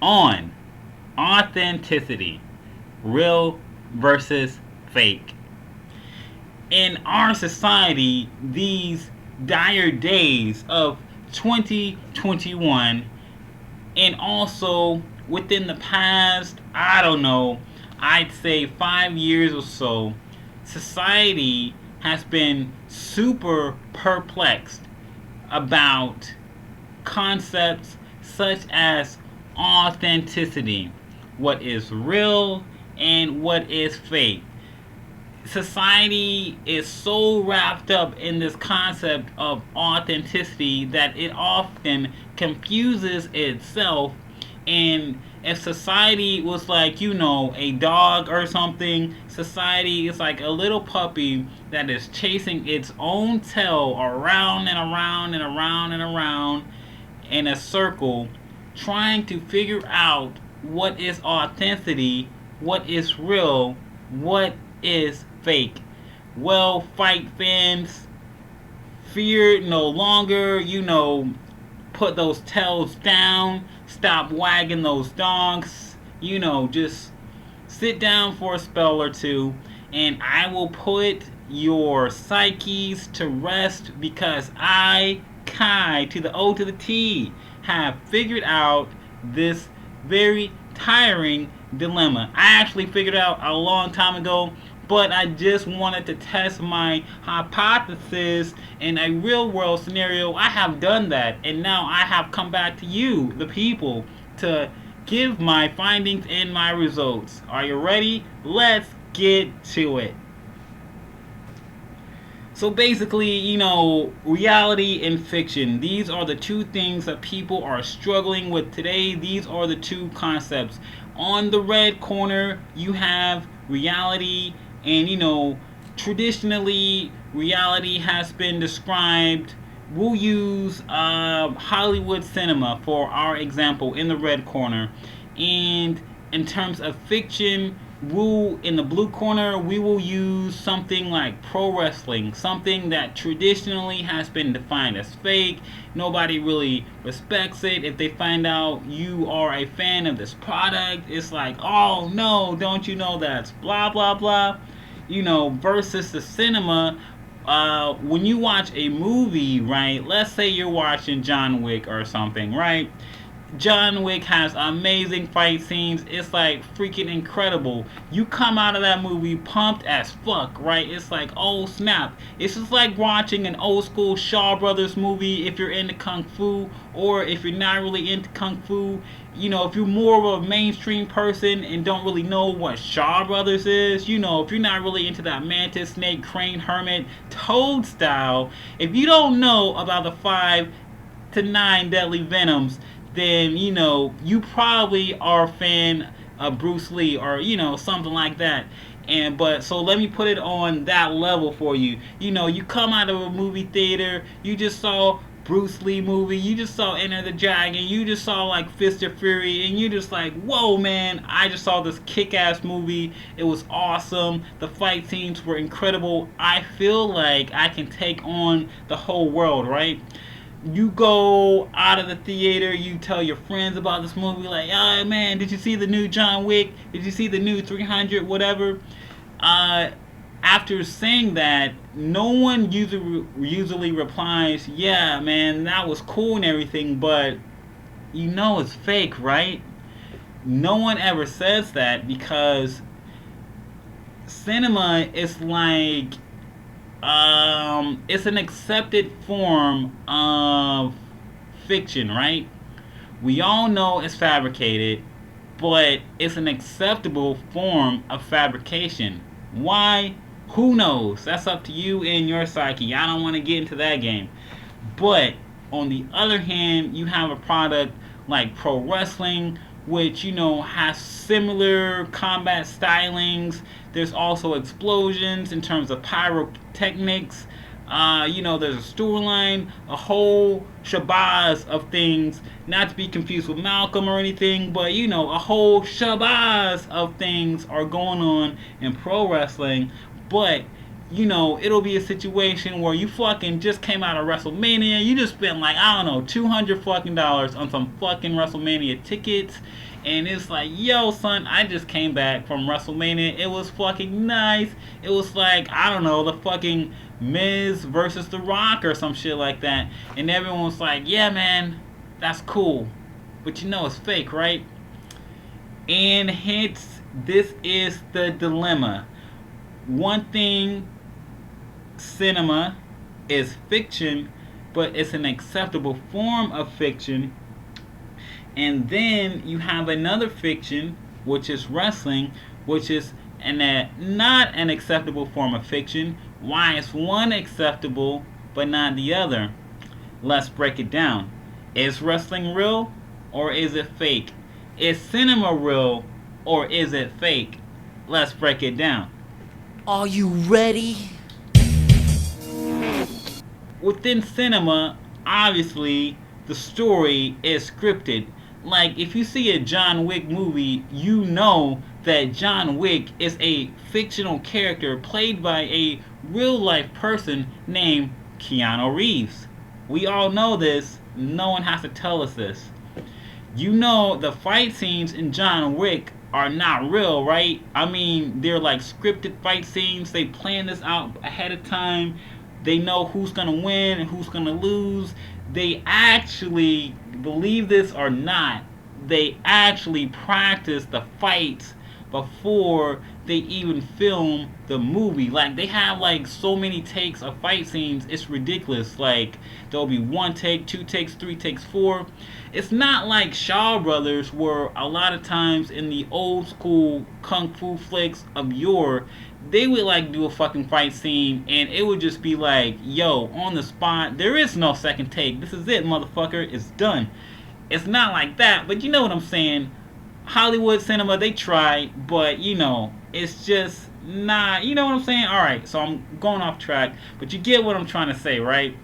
on authenticity, real versus fake. In our society, these dire days of 2021, and also within the past, I don't know, I'd say 5 years or so, society has been super perplexed about concepts such as authenticity, what is real and what is fake. Society is so wrapped up in this concept of authenticity that it often confuses itself. And if society was like, a dog or something, society is like a little puppy that is chasing its own tail around and around and around and around in a circle, trying to figure out what is authenticity, what is real, what is fake. Well, fight fans, fear no longer, put those tails down, stop wagging those donks, just sit down for a spell or two, and I will put your psyches to rest because I, Kai, to the O to the T, have figured out this very tiring dilemma. I actually figured out a long time ago, but I just wanted to test my hypothesis in a real world scenario. I have done that, and now I have come back to you, the people, to give my findings and my results. Are you ready? Let's get to it. So basically, reality and fiction, these are the two things that people are struggling with today. These are the two concepts. On the red corner, you have reality, and traditionally, reality has been described. We'll use Hollywood cinema for our example in the red corner. And in terms of fiction, in the blue corner, we will use something like pro wrestling, something that traditionally has been defined as fake. Nobody really respects it. If they find out you are a fan of this product, it's like, oh no, don't you know that's blah blah blah. Versus the cinema, when you watch a movie, right? Let's say you're watching John Wick or something, right? John Wick has amazing fight scenes. It's like freaking incredible. You come out of that movie pumped as fuck, right? It's like, oh snap. It's just like watching an old school Shaw Brothers movie if you're into Kung Fu, or if you're not really into Kung Fu. If you're more of a mainstream person and don't really know what Shaw Brothers is, if you're not really into that mantis, snake, crane, hermit, toad style, if you don't know about the 5 to 9 deadly venoms, then you probably are a fan of Bruce Lee or something like that. But so let me put it on that level for you. You come out of a movie theater, you just saw Bruce Lee movie, you just saw Enter the Dragon, you just saw like Fist of Fury, and you just like, whoa man, I just saw this kick-ass movie. It was awesome. The fight scenes were incredible. I feel like I can take on the whole world, right? You go out of the theater, you tell your friends about this movie, like, oh man, did you see the new John Wick? Did you see the new 300, whatever? After saying that, no one usually replies, yeah man, that was cool and everything, but it's fake, right? No one ever says that because cinema is like, it's an accepted form of fiction, right? We all know it's fabricated, but it's an acceptable form of fabrication. Why? Who knows? That's up to you and your psyche. I don't want to get into that game. But on the other hand, you have a product like pro wrestling, which has similar combat stylings. There's also explosions in terms of pyrotechnics. There's a storyline, a whole shabazz of things. Not to be confused with Malcolm or anything, but a whole shabazz of things are going on in pro wrestling. But it'll be a situation where you fucking just came out of WrestleMania. You just spent like, I don't know, $200 on some fucking WrestleMania tickets. And it's like, yo, son, I just came back from WrestleMania. It was fucking nice. It was like, I don't know, the fucking Miz versus The Rock or some shit like that. And everyone was like, yeah, man, that's cool. But it's fake, right? And hence, this is the dilemma. One thing, cinema is fiction, but it's an acceptable form of fiction. And then you have another fiction, which is wrestling, which is not an acceptable form of fiction. Why is one acceptable but not the other? Let's break it down. Is wrestling real or is it fake? Is cinema real or is it fake? Let's break it down. Are you ready? Within cinema, obviously, the story is scripted. Like, if you see a John Wick movie, you know that John Wick is a fictional character played by a real-life person named Keanu Reeves. We all know this. No one has to tell us this. The fight scenes in John Wick are not real, right? I mean, they're like scripted fight scenes. They plan this out ahead of time. They know who's going to win and who's going to lose. They actually, believe this or not, they actually practice the fights before they even film the movie. Like, they have like so many takes of fight scenes, it's ridiculous. Like, there'll be 1 take, 2 takes, 3 takes, 4. It's not like Shaw Brothers, where a lot of times in the old school kung fu flicks of yore, they would like do a fucking fight scene and it would just be like, yo, on the spot, there is no second take. This is it, motherfucker. It's done. It's not like that, but you know what I'm saying. Hollywood cinema, they try, but it's just not, you know what I'm saying? Alright, so I'm going off track, but you get what I'm trying to say, right?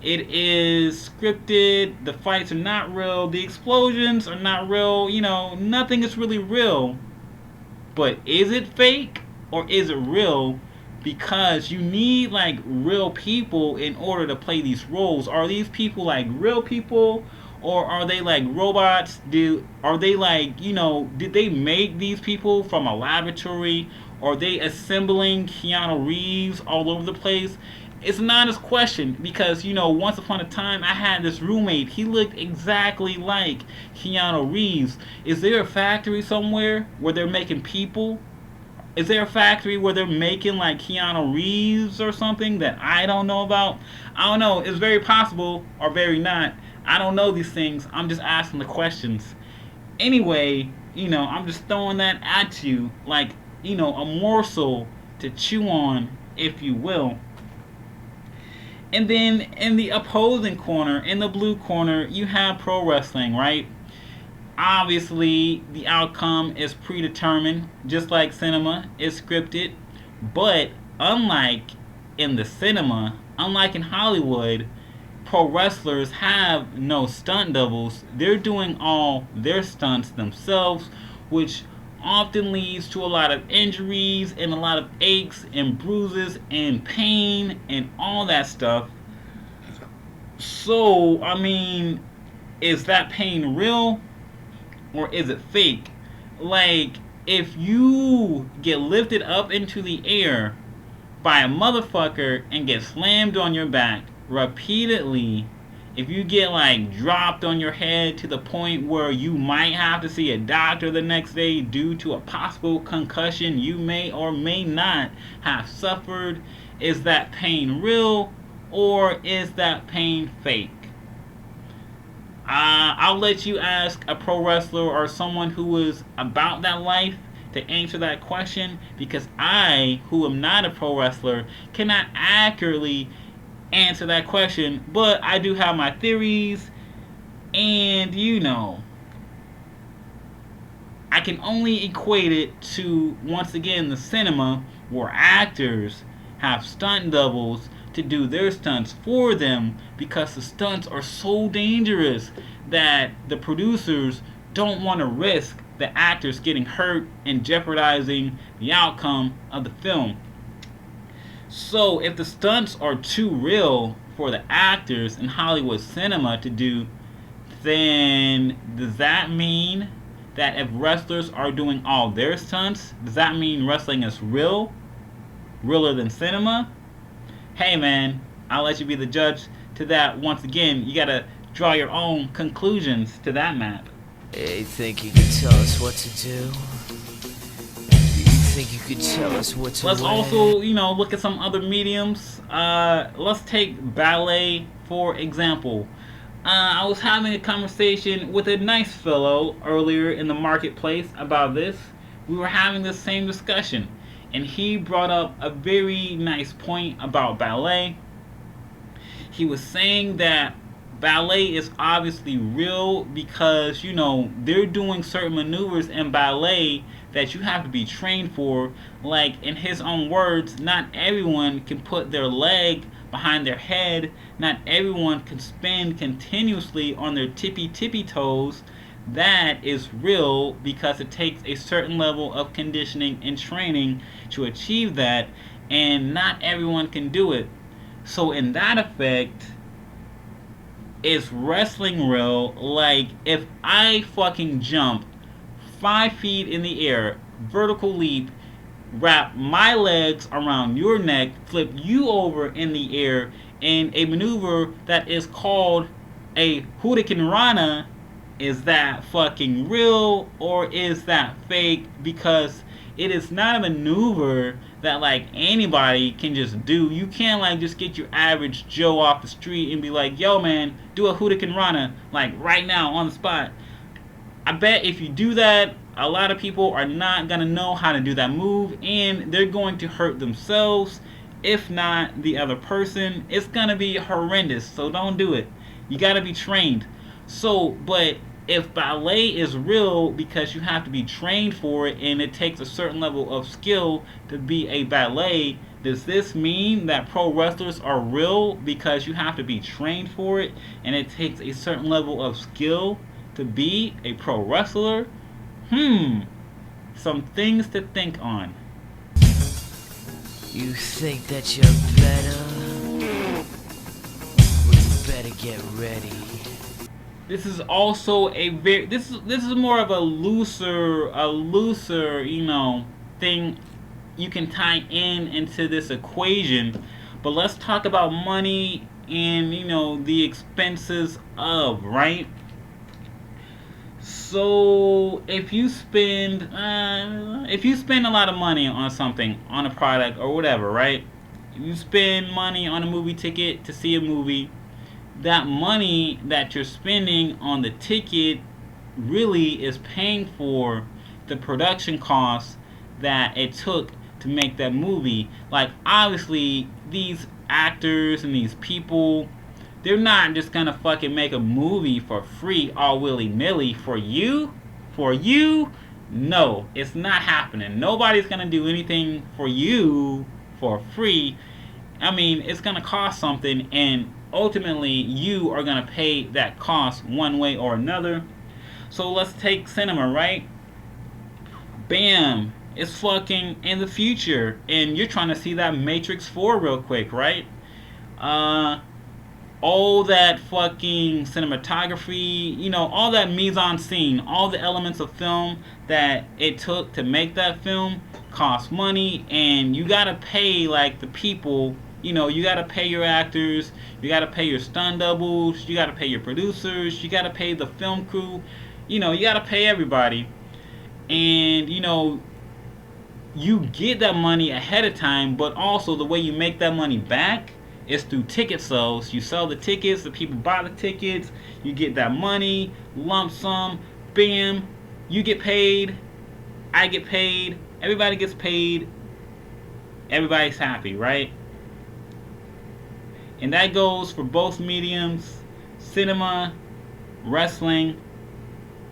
It is scripted, the fights are not real, the explosions are not real, nothing is really real. But is it fake or is it real? Because you need like real people in order to play these roles. Are these people like real people? Or are they like robots? Did they make these people from a laboratory? Are they assembling Keanu Reeves all over the place? It's an honest question because, once upon a time I had this roommate. He looked exactly like Keanu Reeves. Is there a factory somewhere where they're making people? Is there a factory where they're making like Keanu Reeves or something that I don't know about? I don't know. It's very possible or very not. I don't know these things. I'm just asking the questions. Anyway, I'm just throwing that at you like, a morsel to chew on, if you will. And then in the opposing corner, in the blue corner, you have pro wrestling, right? Obviously, the outcome is predetermined, just like cinema is scripted. But unlike in Hollywood, pro wrestlers have no stunt doubles. They're doing all their stunts themselves, which often leads to a lot of injuries and a lot of aches and bruises and pain and all that stuff. So, I mean, is that pain real or is it fake? Like, if you get lifted up into the air by a motherfucker and get slammed on your back repeatedly, if you get like dropped on your head to the point where you might have to see a doctor the next day due to a possible concussion you may or may not have suffered, is that pain real or is that pain fake? I'll let you ask a pro wrestler or someone who is about that life to answer that question, because I, who am not a pro wrestler, cannot accurately answer that question, but I do have my theories, and I can only equate it to, once again, the cinema, where actors have stunt doubles to do their stunts for them, because the stunts are so dangerous that the producers don't want to risk the actors getting hurt and jeopardizing the outcome of the film. So if the stunts are too real for the actors in Hollywood cinema to do, then does that mean that if wrestlers are doing all their stunts, does that mean wrestling is real? Realer than cinema? Hey man, I'll let you be the judge to that. Once again, you gotta draw your own conclusions to that map. Hey, think you could tell us what to do? You think you could tell us what to Let's wear? also, look at some other mediums. Let's take ballet for example. I was having a conversation with a nice fellow earlier in the marketplace about this. We were having the same discussion, and he brought up a very nice point about ballet. He was saying that ballet is obviously real because they're doing certain maneuvers in ballet that you have to be trained for. Like, in his own words, not everyone can put their leg behind their head, not everyone can spin continuously on their tippy toes. That is real because it takes a certain level of conditioning and training to achieve that, and not everyone can do it. So in that effect, is wrestling real? Like, if I fucking jump 5 feet in the air, vertical leap, wrap my legs around your neck, flip you over in the air in a maneuver that is called a Hurricane Rana, is that fucking real or is that fake? Because it is not a maneuver that like anybody can just do. You can't like just get your average Joe off the street and be like, yo man, do a Hurricane Rana like right now on the spot. I bet if you do that, a lot of people are not going to know how to do that move, and they're going to hurt themselves, if not the other person. It's going to be horrendous, so don't do it. You got to be trained. So, but if ballet is real because you have to be trained for it and it takes a certain level of skill to be a ballet, does this mean that pro wrestlers are real because you have to be trained for it and it takes a certain level of skill to be a pro wrestler? Some things to think on. You think that you're better? Well, you better get ready. This is also a very this is more of a looser thing you can tie in into this equation. But let's talk about money and the expenses of, right? So if you spend a lot of money on something, on a product or whatever, right? If you spend money on a movie ticket to see a movie, that money that you're spending on the ticket really is paying for the production costs that it took to make that movie. Like, obviously these actors and these people, they're not just gonna fucking make a movie for free all willy-nilly for you. No, it's not happening. Nobody's gonna do anything for you for free. I mean, it's gonna cost something, and ultimately you are gonna pay that cost one way or another. So let's take cinema, right? Bam, it's fucking in the future, and you're trying to see that Matrix 4 real quick, right? All that fucking cinematography, all that mise en scene, all the elements of film that it took to make that film cost money, and you gotta pay like the people. You gotta pay your actors, you gotta pay your stunt doubles, you gotta pay your producers, you gotta pay the film crew, you gotta pay everybody. And you get that money ahead of time, but also the way you make that money back is through ticket sales. You sell the tickets, the people buy the tickets, you get that money, lump sum, bam, you get paid, I get paid, everybody gets paid, everybody's happy, right? And that goes for both mediums, cinema, wrestling.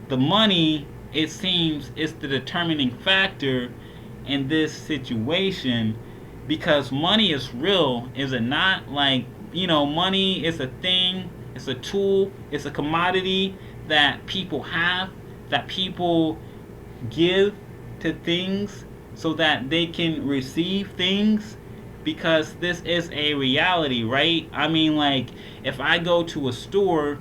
The money, it seems, is the determining factor in this situation, because money is real, is it not? Like, money is a thing, it's a tool, it's a commodity that people have, that people give to things so that they can receive things. because this is a reality, right? I mean, like, if I go to a store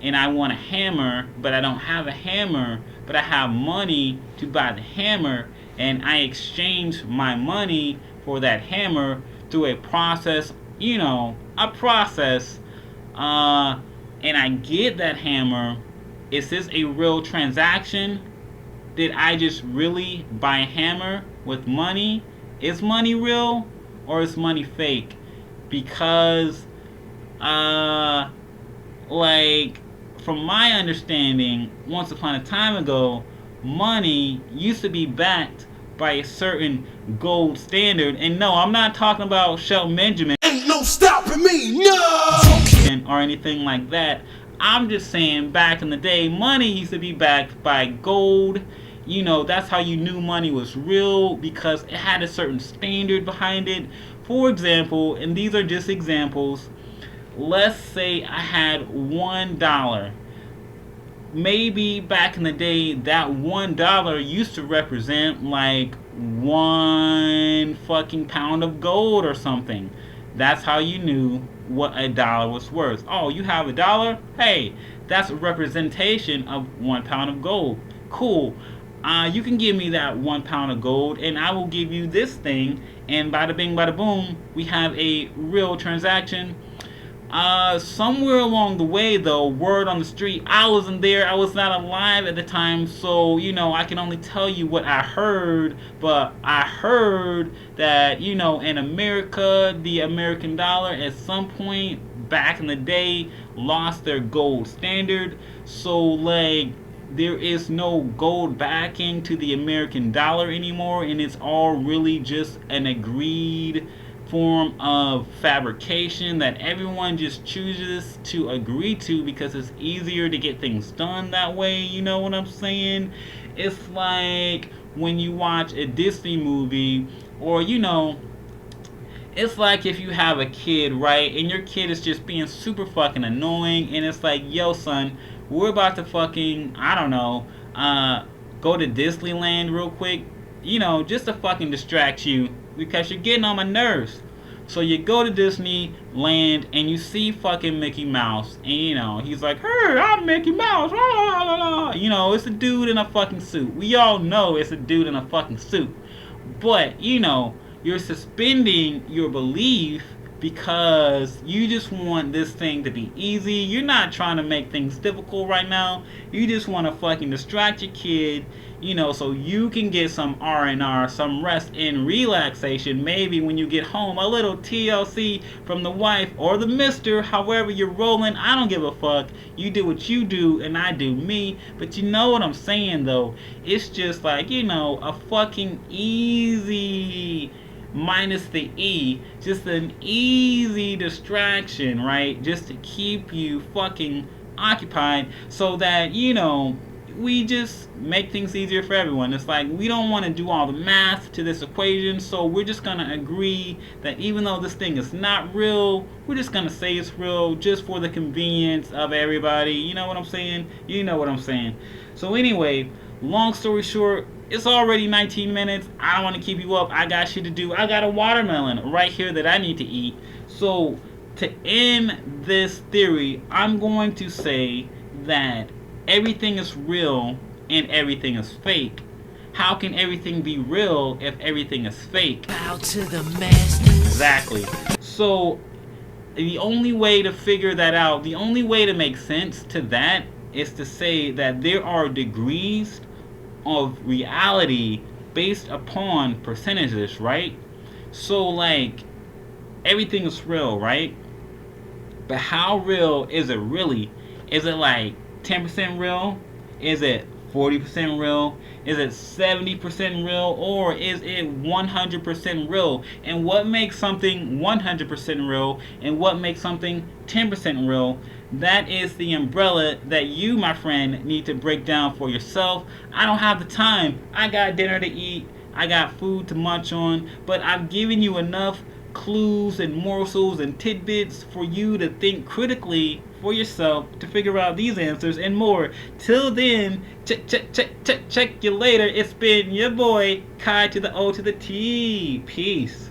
and I want a hammer, but I don't have a hammer, but I have money to buy the hammer, and I exchange my money for that hammer through a process, a process, and I get that hammer, is this a real transaction? Did I just really buy a hammer with money? Is money real or is money fake? Because, like, from my understanding, once upon a time ago, money used to be backed by a certain gold standard. And no, I'm not talking about Shelton Benjamin. Ain't no stopping me, no! Or anything like that. I'm just saying, back in the day, money used to be backed by gold. That's how you knew money was real, because it had a certain standard behind it. For example, and these are just examples, let's say I had $1. Maybe back in the day, that $1 used to represent like 1 fucking pound of gold or something. That's how you knew what a dollar was worth. Oh, you have $1? Hey, that's a representation of 1 pound of gold. Cool. You can give me that 1 pound of gold, and I will give you this thing, and bada bing, bada boom, we have a real transaction. Somewhere along the way, though, word on the street, I wasn't there, I was not alive at the time, so, I can only tell you what I heard, but I heard that, in America, the American dollar at some point back in the day lost their gold standard, so, like, there is no gold backing to the American dollar anymore, and it's all really just an agreed form of fabrication that everyone just chooses to agree to because it's easier to get things done that way. You know what I'm saying? It's like when you watch a Disney movie, or it's like if you have a kid, right, and your kid is just being super fucking annoying, and it's like, yo son, we're about to fucking, I don't know, go to Disneyland real quick, just to fucking distract you, because you're getting on my nerves. So you go to Disneyland and you see fucking Mickey Mouse, and he's like, hey, I'm Mickey Mouse, la, la, la. It's a dude in a fucking suit. We all know it's a dude in a fucking suit. But, you're suspending your belief because you just want this thing to be easy. You're not trying to make things difficult right now. You just want to fucking distract your kid, so you can get some R&R, some rest and relaxation. Maybe when you get home, a little TLC from the wife or the mister, however you're rolling. I don't give a fuck. You do what you do and I do me. But you know what I'm saying, though? It's just like, a fucking easy, minus the E, just an easy distraction, right? Just to keep you fucking occupied, so that, we just make things easier for everyone. It's like, we don't want to do all the math to this equation, so we're just going to agree that even though this thing is not real, we're just going to say it's real just for the convenience of everybody. You know what I'm saying? You know what I'm saying. So anyway, long story short, it's already 19 minutes. I don't want to keep you up. I got shit to do. I got a watermelon right here that I need to eat. So to end this theory, I'm going to say that everything is real and everything is fake. How can everything be real if everything is fake? Bow to the masters. Exactly. So the only way to figure that out, the only way to make sense to that, is to say that there are degrees of reality based upon percentages, right? So like, everything is real, right? But how real is it really? Is it like 10% real? Is it 40% real? Is it 70% real? Or is it 100% real? And what makes something 100% real and what makes something 10% real? That is the umbrella that you, my friend, need to break down for yourself. I don't have the time. I got dinner to eat. I got food to munch on. But I've given you enough clues and morsels and tidbits for you to think critically for yourself to figure out these answers and more. Till then, check you later. It's been your boy, Kai to the O to the T. Peace.